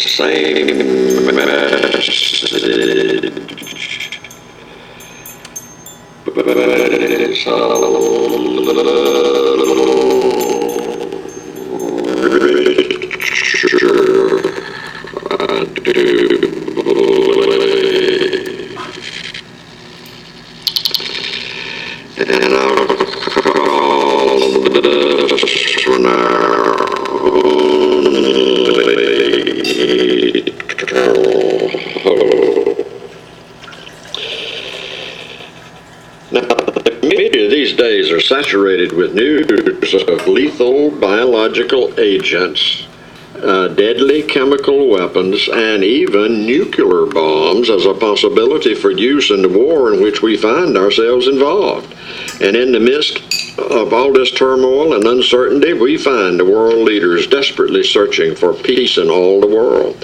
same message, but it's a little richer, I do believe. And I'll call this one our only eternal hope. Now, the media these days are saturated with news of lethal biological agents, deadly chemical weapons, and even nuclear bombs as a possibility for use in the war in which we find ourselves involved. And in the midst of all this turmoil and uncertainty, we find the world leaders desperately searching for peace in all the world.